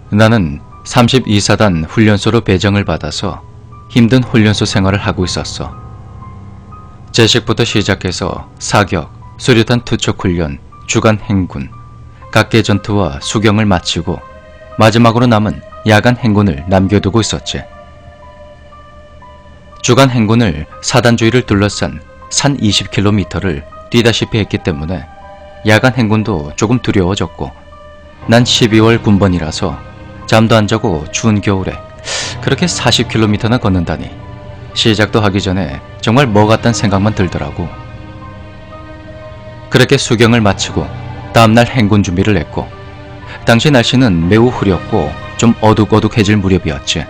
나는 32사단 훈련소로 배정을 받아서 힘든 훈련소 생활을 하고 있었어. 제식부터 시작해서 사격, 수류탄 투척 훈련, 주간 행군, 각계 전투와 수경을 마치고 마지막으로 남은 야간 행군을 남겨두고 있었지. 주간 행군을 사단 주위를 둘러싼 산 20km를 뛰다시피 했기 때문에 야간 행군도 조금 두려워졌고, 난 12월 군번이라서 잠도 안 자고 추운 겨울에 그렇게 40km나 걷는다니 시작도 하기 전에 정말 뭐 같단 생각만 들더라고. 그렇게 수경을 마치고 다음날 행군 준비를 했고, 당시 날씨는 매우 흐렸고 좀 어둑어둑해질 무렵이었지.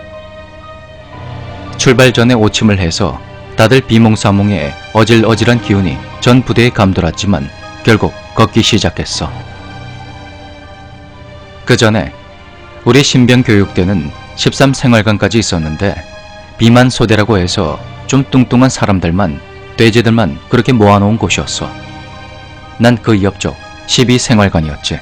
출발 전에 오침을 해서 다들 비몽사몽의 어질어질한 기운이 전 부대에 감돌았지만 결국 걷기 시작했어. 그 전에 우리 신병교육대는 13생활관까지 있었는데 비만 소대라고 해서 좀 뚱뚱한 사람들만, 돼지들만 그렇게 모아놓은 곳이었어. 난 그 옆쪽 12생활관이었지.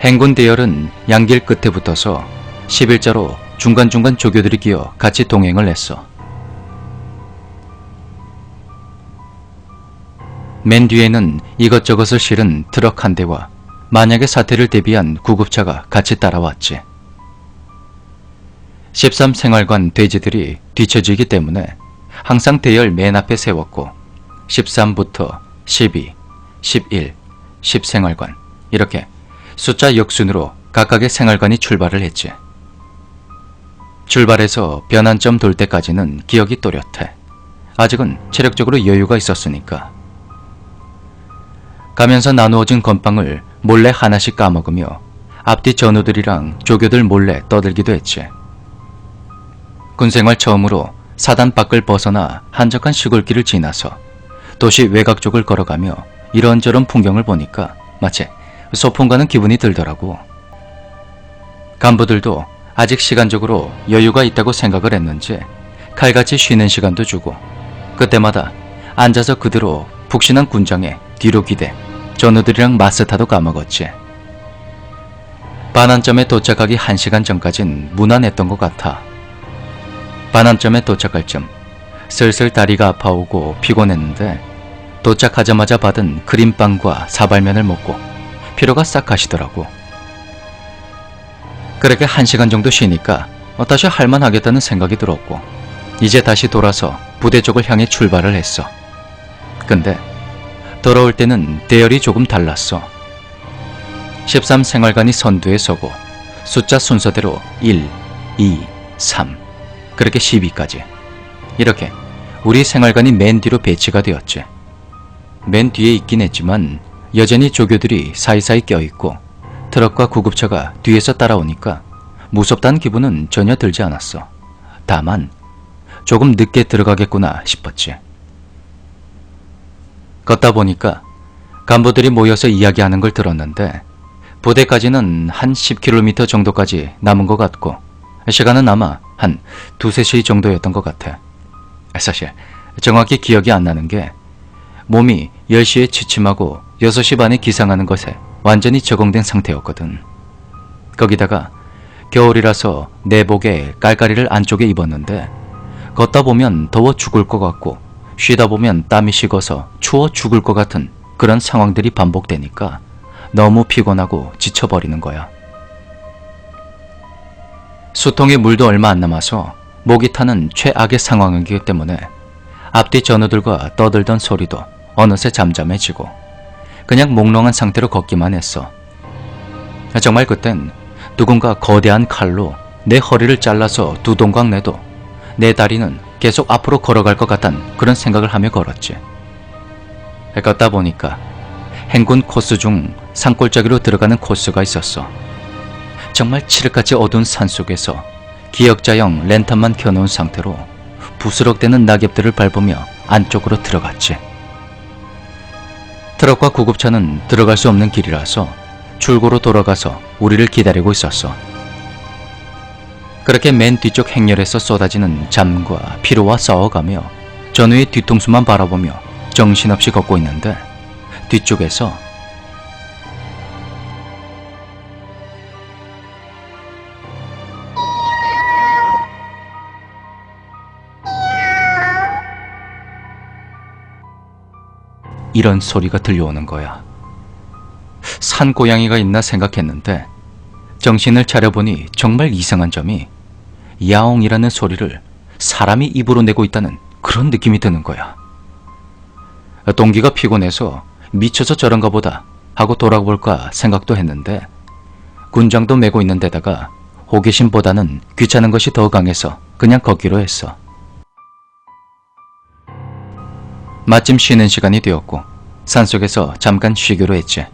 행군 대열은 양길 끝에 붙어서 11자로 중간중간 조교들이 끼어 같이 동행을 했어. 맨 뒤에는 이것저것을 실은 트럭 한 대와 만약의 사태를 대비한 구급차가 같이 따라왔지. 13생활관 돼지들이 뒤처지기 때문에 항상 대열 맨 앞에 세웠고 13부터 12, 11, 10생활관 이렇게 숫자 역순으로 각각의 생활관이 출발을 했지. 출발해서 변환점 돌 때까지는 기억이 또렷해. 아직은 체력적으로 여유가 있었으니까. 가면서 나누어진 건빵을 몰래 하나씩 까먹으며 앞뒤 전우들이랑 조교들 몰래 떠들기도 했지. 군생활 처음으로 사단 밖을 벗어나 한적한 시골길을 지나서 도시 외곽 쪽을 걸어가며 이런저런 풍경을 보니까 마치 소풍 가는 기분이 들더라고. 간부들도 아직 시간적으로 여유가 있다고 생각을 했는지 칼같이 쉬는 시간도 주고, 그때마다 앉아서 그대로 푹신한 군장에 뒤로 기대 전우들이랑 마스타도 까먹었지. 반환점에 도착하기 1시간 전까진 무난했던 것 같아. 반환점에 도착할 쯤 슬슬 다리가 아파오고 피곤했는데 도착하자마자 받은 크림빵과 사발면을 먹고 피로가 싹 가시더라고. 그렇게 1시간 정도 쉬니까 다시 할만하겠다는 생각이 들었고, 이제 다시 돌아서 부대 쪽을 향해 출발을 했어. 근데 돌아올 때는 대열이 조금 달랐어. 13생활관이 선두에 서고 숫자 순서대로 1, 2, 3 그렇게 12까지 이렇게 우리 생활관이 맨 뒤로 배치가 되었지. 맨 뒤에 있긴 했지만 여전히 조교들이 사이사이 껴있고 트럭과 구급차가 뒤에서 따라오니까 무섭다는 기분은 전혀 들지 않았어. 다만 조금 늦게 들어가겠구나 싶었지. 걷다 보니까 간부들이 모여서 이야기하는 걸 들었는데 부대까지는 한 10km 정도까지 남은 것 같고 시간은 아마 한 2-3시 정도였던 것 같아. 사실 정확히 기억이 안 나는 게 몸이 10시에 취침하고 6시 반에 기상하는 것에 완전히 적응된 상태였거든. 거기다가 겨울이라서 내복에 깔깔이를 안쪽에 입었는데 걷다 보면 더워 죽을 것 같고 쉬다 보면 땀이 식어서 추워 죽을 것 같은 그런 상황들이 반복되니까 너무 피곤하고 지쳐버리는 거야. 수통에 물도 얼마 안 남아서 목이 타는 최악의 상황이기 때문에 앞뒤 전우들과 떠들던 소리도 어느새 잠잠해지고 그냥 몽롱한 상태로 걷기만 했어. 정말 그땐 누군가 거대한 칼로 내 허리를 잘라서 두 동강 내도 내 다리는 계속 앞으로 걸어갈 것 같단 그런 생각을 하며 걸었지. 걷다 보니까 행군 코스 중 산골짜기로 들어가는 코스가 있었어. 정말 칠흑같이 어두운 산속에서 기역자형 랜턴만 켜놓은 상태로 부스럭대는 낙엽들을 밟으며 안쪽으로 들어갔지. 트럭과 구급차는 들어갈 수 없는 길이라서 출구로 돌아가서 우리를 기다리고 있었어. 그렇게 맨 뒤쪽 행렬에서 쏟아지는 잠과 피로와 싸워가며 전우의 뒤통수만 바라보며 정신없이 걷고 있는데 뒤쪽에서 이런 소리가 들려오는 거야. 산고양이가 있나 생각했는데 정신을 차려보니 정말 이상한 점이 야옹이라는 소리를 사람이 입으로 내고 있다는 그런 느낌이 드는 거야. 동기가 피곤해서 미쳐서 저런가 보다 하고 돌아볼까 생각도 했는데 군장도 메고 있는 데다가 호기심보다는 귀찮은 것이 더 강해서 그냥 걷기로 했어. 마침 쉬는 시간이 되었고 산속에서 잠깐 쉬기로 했지.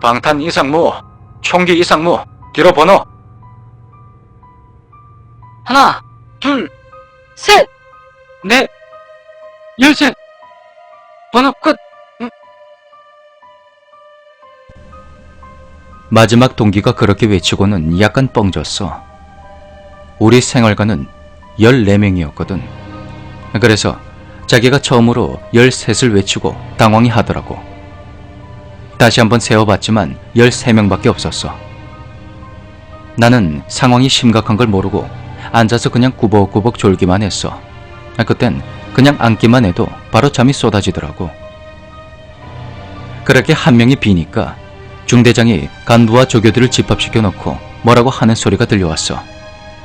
방탄 이상무, 총기 이상무, 뒤로 번호. 하나, 둘, 셋! 넷, 열셋, 번호 끝. 마지막 동기가 그렇게 외치고는 약간 뻥졌어. 우리 생활관은 14명이었거든. 그래서 자기가 처음으로 13을 외치고 당황히 하더라고. 다시 한번 세어봤지만 13명밖에 없었어. 나는 상황이 심각한 걸 모르고 앉아서 그냥 꾸벅꾸벅 졸기만 했어. 그땐 그냥 앉기만 해도 바로 잠이 쏟아지더라고. 그렇게 한 명이 비니까 중대장이 간부와 조교들을 집합시켜 놓고 뭐라고 하는 소리가 들려왔어.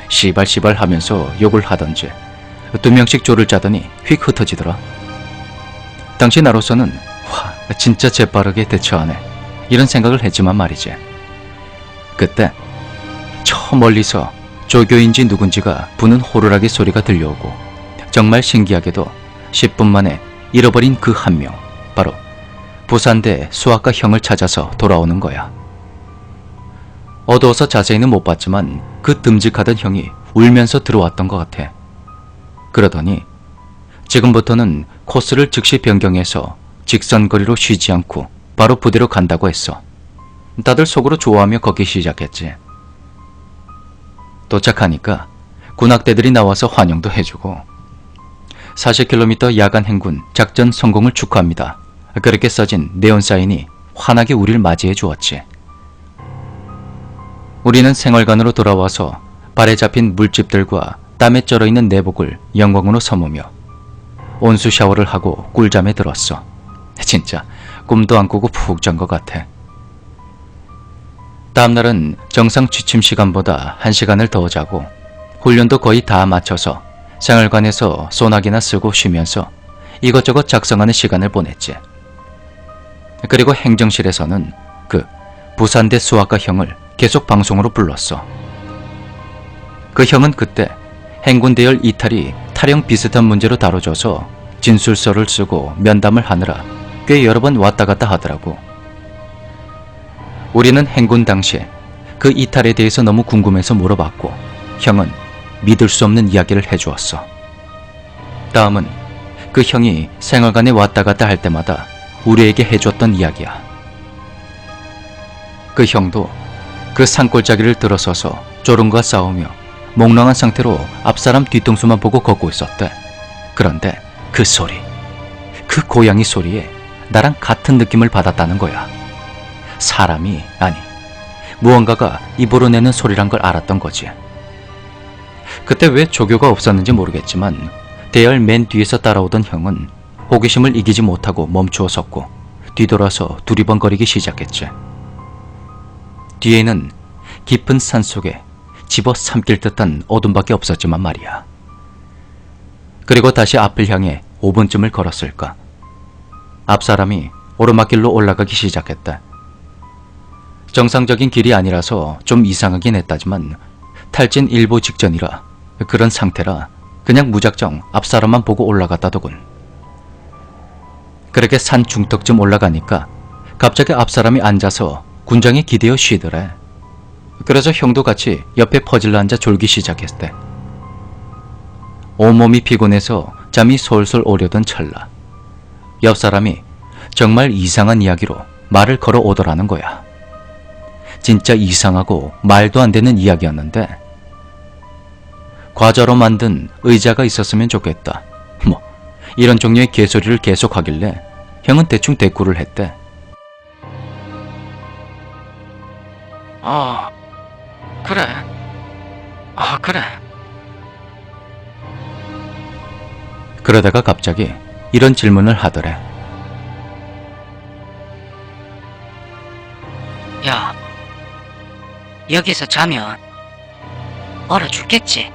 시발시발 하면서 욕을 하던지 2명씩 조를 짜더니 휙 흩어지더라. 당시 나로서는 와, 진짜 재빠르게 대처하네 이런 생각을 했지만 말이지. 그때 저 멀리서 조교인지 누군지가 부는 호루라기 소리가 들려오고 정말 신기하게도 10분 만에 잃어버린 그 한 명, 바로 부산대 수학과 형을 찾아서 돌아오는 거야. 어두워서 자세히는 못 봤지만 그 듬직하던 형이 울면서 들어왔던 것 같아. 그러더니 지금부터는 코스를 즉시 변경해서 직선거리로 쉬지 않고 바로 부대로 간다고 했어. 다들 속으로 좋아하며 걷기 시작했지. 도착하니까 군악대들이 나와서 환영도 해주고 40km 야간 행군 작전 성공을 축하합니다. 그렇게 써진 네온사인이 환하게 우리를 맞이해 주었지. 우리는 생활관으로 돌아와서 발에 잡힌 물집들과 땀에 쩔어있는 내복을 영광으로 섬으며 온수 샤워를 하고 꿀잠에 들었어. 진짜 꿈도 안 꾸고 푹 잔 것 같아. 다음날은 정상 취침 시간보다 1시간을 더 자고 훈련도 거의 다 마쳐서 생활관에서 소나기나 쓰고 쉬면서 이것저것 작성하는 시간을 보냈지. 그리고 행정실에서는 그 부산대 수학과 형을 계속 방송으로 불렀어. 그 형은 그때 행군대열 이탈이 탈영 비슷한 문제로 다뤄져서 진술서를 쓰고 면담을 하느라 꽤 여러 번 왔다 갔다 하더라고. 우리는 행군 당시에 그 이탈에 대해서 너무 궁금해서 물어봤고 형은 믿을 수 없는 이야기를 해주었어. 다음은 그 형이 생활관에 왔다 갔다 할 때마다 우리에게 해줬던 이야기야. 그 형도 그 산골짜기를 들어서서 졸음과 싸우며 몽롱한 상태로 앞사람 뒤통수만 보고 걷고 있었대. 그런데 그 소리, 그 고양이 소리에 나랑 같은 느낌을 받았다는 거야. 사람이 아니 무언가가 입으로 내는 소리란 걸 알았던 거지. 그때 왜 조교가 없었는지 모르겠지만 대열 맨 뒤에서 따라오던 형은 호기심을 이기지 못하고 멈추어 섰고 뒤돌아서 두리번거리기 시작했지. 뒤에는 깊은 산속에 집어삼킬 듯한 어둠밖에 없었지만 말이야. 그리고 다시 앞을 향해 5분쯤을 걸었을까. 앞사람이 오르막길로 올라가기 시작했다. 정상적인 길이 아니라서 좀 이상하긴 했다지만 탈진 일보 직전이라 그런 상태라 그냥 무작정 앞사람만 보고 올라갔다더군. 그렇게 산 중턱쯤 올라가니까 갑자기 앞사람이 앉아서 군장에 기대어 쉬더래. 그래서 형도 같이 옆에 퍼질러 앉아 졸기 시작했대. 온몸이 피곤해서 잠이 솔솔 오려던 찰나 옆 사람이 정말 이상한 이야기로 말을 걸어 오더라는 거야. 진짜 이상하고 말도 안 되는 이야기였는데 과자로 만든 의자가 있었으면 좋겠다. 뭐 이런 종류의 개소리를 계속 하길래 형은 대충 대꾸를 했대. 그래. 그래. 그러다가 갑자기 이런 질문을 하더래. 야, 여기서 자면 얼어 죽겠지?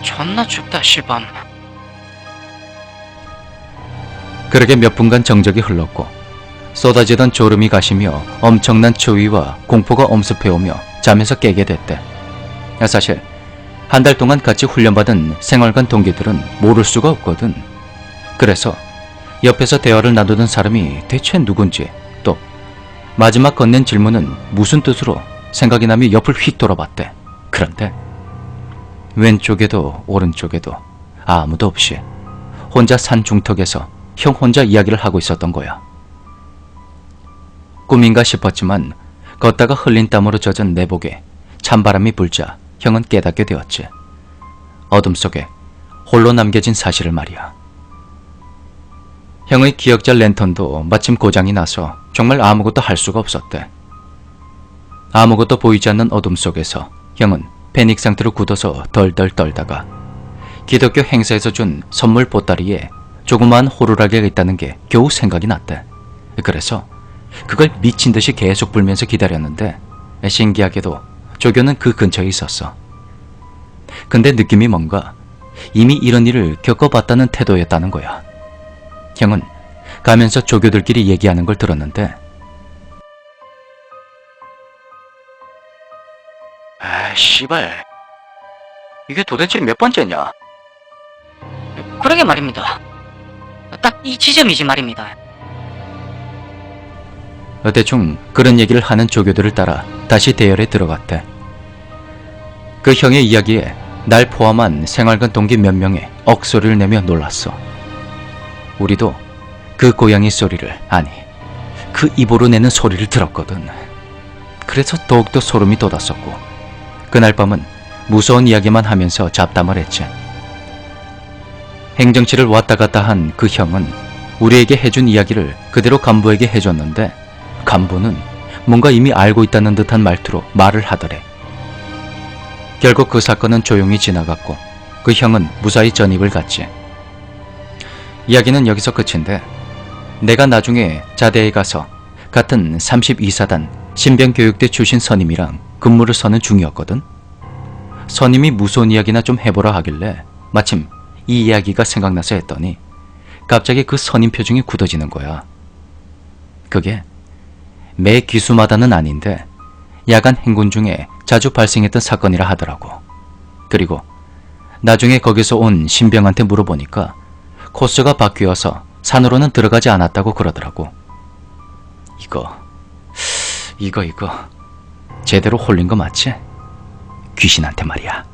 존나 춥다, 시밤. 그렇게 몇 분간 정적이 흘렀고 쏟아지던 졸음이 가시며 엄청난 추위와 공포가 엄습해오며 잠에서 깨게 됐대. 사실 한 달 동안 같이 훈련받은 생활관 동기들은 모를 수가 없거든. 그래서 옆에서 대화를 나누던 사람이 대체 누군지, 또 마지막 건넨 질문은 무슨 뜻으로 생각이 나며 옆을 휙 돌아봤대. 그런데 왼쪽에도 오른쪽에도 아무도 없이 혼자 산 중턱에서 형 혼자 이야기를 하고 있었던 거야. 꿈인가 싶었지만 걷다가 흘린 땀으로 젖은 내복에 찬바람이 불자 형은 깨닫게 되었지. 어둠 속에 홀로 남겨진 사실을 말이야. 형의 기억자 랜턴도 마침 고장이 나서 정말 아무것도 할 수가 없었대. 아무것도 보이지 않는 어둠 속에서 형은 패닉 상태로 굳어서 덜덜 떨다가 기독교 행사에서 준 선물 보따리에 조그마한 호루라기가 있다는 게 겨우 생각이 났대. 그래서 그걸 미친 듯이 계속 불면서 기다렸는데 신기하게도 조교는 그 근처에 있었어. 근데 느낌이 뭔가 이미 이런 일을 겪어봤다는 태도였다는 거야. 형은 가면서 조교들끼리 얘기하는 걸 들었는데, 씨발, 이게 도대체 몇 번째냐? 그러게 말입니다. 딱 이 지점이지 말입니다. 대충 그런 얘기를 하는 조교들을 따라 다시 대열에 들어갔대. 그 형의 이야기에 날 포함한 생활관 동기 몇 명의 억소리를 내며 놀랐어. 우리도 그 고양이 소리를, 아니 그 입으로 내는 소리를 들었거든. 그래서 더욱더 소름이 돋았었고 그날 밤은 무서운 이야기만 하면서 잡담을 했지. 행정실을 왔다 갔다 한 그 형은 우리에게 해준 이야기를 그대로 간부에게 해줬는데 간부는 뭔가 이미 알고 있다는 듯한 말투로 말을 하더래. 결국 그 사건은 조용히 지나갔고 그 형은 무사히 전입을 갔지. 이야기는 여기서 끝인데 내가 나중에 자대에 가서 같은 32사단 신병교육대 출신 선임이랑 근무를 서는 중이었거든. 선임이 무서운 이야기나 좀 해보라 하길래 마침 이 이야기가 생각나서 했더니 갑자기 그 선임 표정이 굳어지는 거야. 그게 매 기수마다는 아닌데 야간 행군 중에 자주 발생했던 사건이라 하더라고. 그리고 나중에 거기서 온 신병한테 물어보니까 코스가 바뀌어서 산으로는 들어가지 않았다고 그러더라고. 이거 제대로 홀린 거 맞지? 귀신한테 말이야.